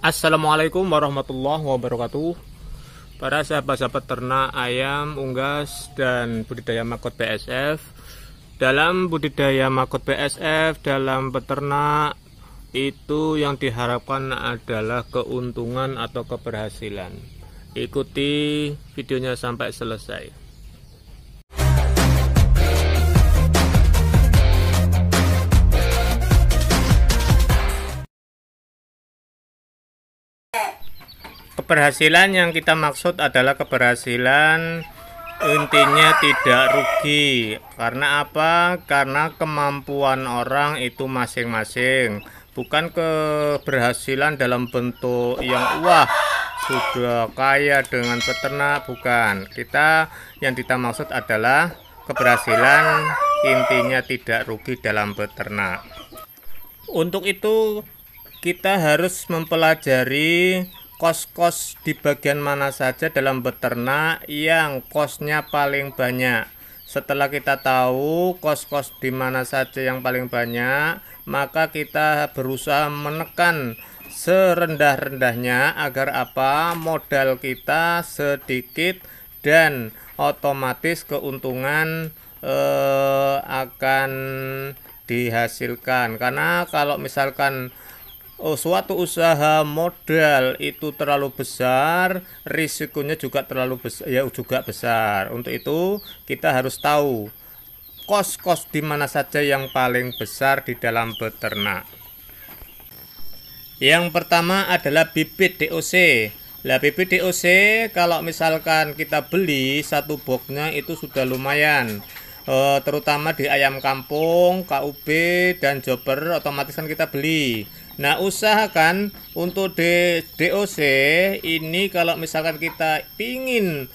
Assalamualaikum warahmatullahi wabarakatuh. Para sahabat-sahabat ternak ayam, unggas, dan budidaya makot BSF. Dalam budidaya makot BSF, dalam peternak, itu yang diharapkan adalah keuntungan atau keberhasilan. Ikuti videonya sampai selesai. Keberhasilan yang kita maksud adalah keberhasilan intinya tidak rugi. Karena apa? Karena kemampuan orang itu masing-masing, bukan keberhasilan dalam bentuk yang wah sudah kaya dengan peternak, bukan. Yang kita maksud adalah keberhasilan intinya tidak rugi dalam peternak. Untuk itu kita harus mempelajari kos-kos di bagian mana saja dalam beternak yang kosnya paling banyak. Setelah kita tahu kos-kos di mana saja yang paling banyak, maka kita berusaha menekan serendah-rendahnya agar apa? Modal kita sedikit dan otomatis keuntungan akan dihasilkan. Karena kalau misalkan suatu usaha modal itu terlalu besar, risikonya juga besar. Untuk itu kita harus tahu kos-kos di mana saja yang paling besar di dalam beternak. Yang pertama adalah bibit DOC. Lah, bibit DOC kalau misalkan kita beli satu boxnya itu sudah lumayan. Terutama di ayam kampung, KUB, dan jobber otomatis kan kita beli. Nah, usahakan untuk DOC ini kalau misalkan kita pingin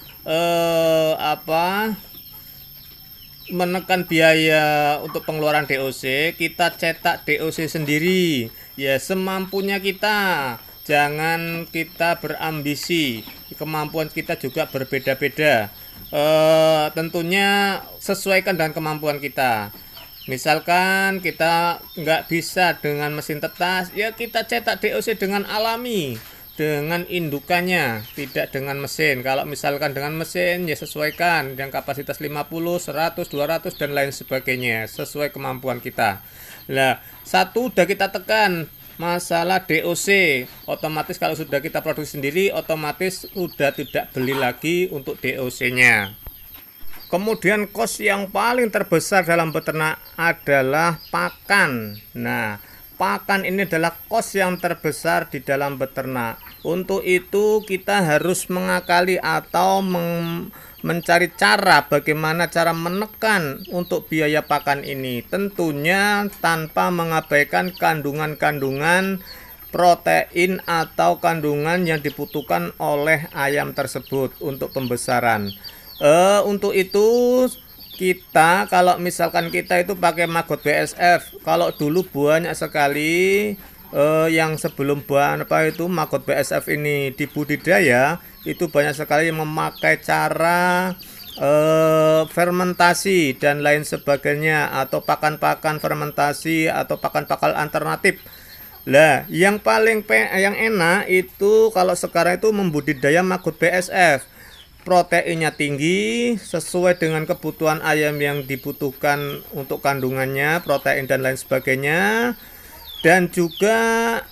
menekan biaya untuk pengeluaran DOC, kita cetak DOC sendiri ya semampunya kita. Jangan kita berambisi, kemampuan kita juga berbeda-beda. Tentunya sesuaikan dengan kemampuan kita. Misalkan kita nggak bisa dengan mesin tetas, ya kita cetak DOC dengan alami, dengan indukannya, tidak dengan mesin. Kalau misalkan dengan mesin, ya sesuaikan yang kapasitas 50, 100, 200, dan lain sebagainya, sesuai kemampuan kita. Nah, satu udah kita tekan masalah DOC, otomatis kalau sudah kita produksi sendiri, otomatis sudah tidak beli lagi untuk DOC-nya. Kemudian kos yang paling terbesar dalam beternak adalah pakan. Nah, pakan ini adalah kos yang terbesar di dalam beternak. Untuk itu kita harus mengakali atau mencari cara bagaimana cara menekan untuk biaya pakan ini. Tentunya tanpa mengabaikan kandungan-kandungan protein atau kandungan yang dibutuhkan oleh ayam tersebut untuk pembesaran. Untuk itu kita kalau misalkan kita itu pakai maggot BSF, kalau dulu banyak sekali yang sebelum maggot BSF ini dibudidaya, itu banyak sekali yang memakai cara fermentasi dan lain sebagainya, atau pakan-pakan fermentasi atau pakan-pakan alternatif. Lah, yang yang enak itu kalau sekarang itu membudidaya maggot BSF. Proteinnya tinggi sesuai dengan kebutuhan ayam yang dibutuhkan untuk kandungannya, protein dan lain sebagainya, dan juga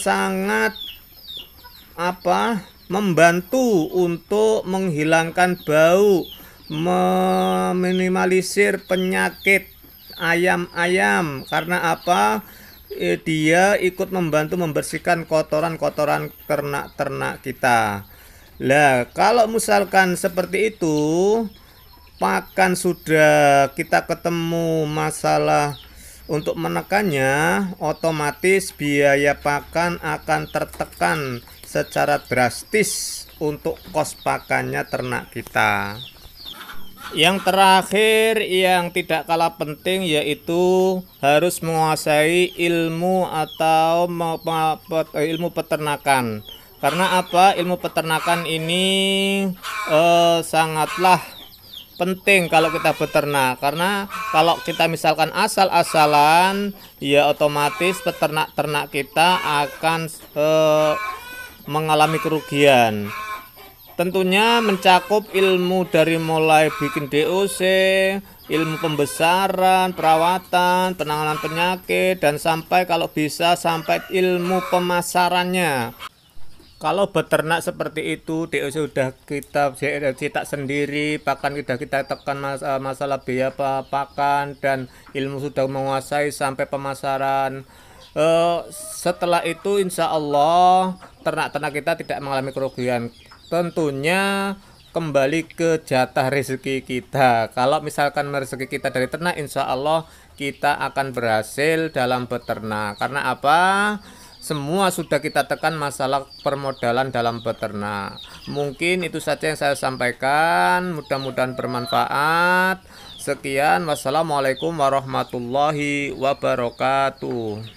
sangat membantu untuk menghilangkan bau, meminimalisir penyakit ayam-ayam. Karena apa? Dia ikut membantu membersihkan kotoran-kotoran ternak-ternak kita. Lah, kalau misalkan seperti itu, pakan sudah kita ketemu masalah untuk menekannya, otomatis biaya pakan akan tertekan secara drastis untuk kos pakannya ternak kita. Yang terakhir yang tidak kalah penting yaitu harus menguasai ilmu atau ilmu peternakan. Karena apa? Ilmu peternakan ini sangatlah penting kalau kita beternak, karena kalau kita misalkan asal-asalan ya otomatis peternak-ternak kita akan mengalami kerugian. Tentunya mencakup ilmu dari mulai bikin DOC, ilmu pembesaran, perawatan, penanganan penyakit, dan sampai kalau bisa sampai ilmu pemasarannya. Kalau beternak seperti itu, DOC sudah kita cetak sendiri, bahkan sudah kita tekan masalah biaya pakan, dan ilmu sudah menguasai sampai pemasaran. Setelah itu insya Allah ternak-ternak kita tidak mengalami kerugian. Tentunya kembali ke jatah rezeki kita. Kalau misalkan rezeki kita dari ternak, insya Allah kita akan berhasil dalam beternak. Karena apa? Semua sudah kita tekan masalah permodalan dalam beternak. Mungkin itu saja yang saya sampaikan. Mudah-mudahan bermanfaat. Sekian, wassalamualaikum warahmatullahi wabarakatuh.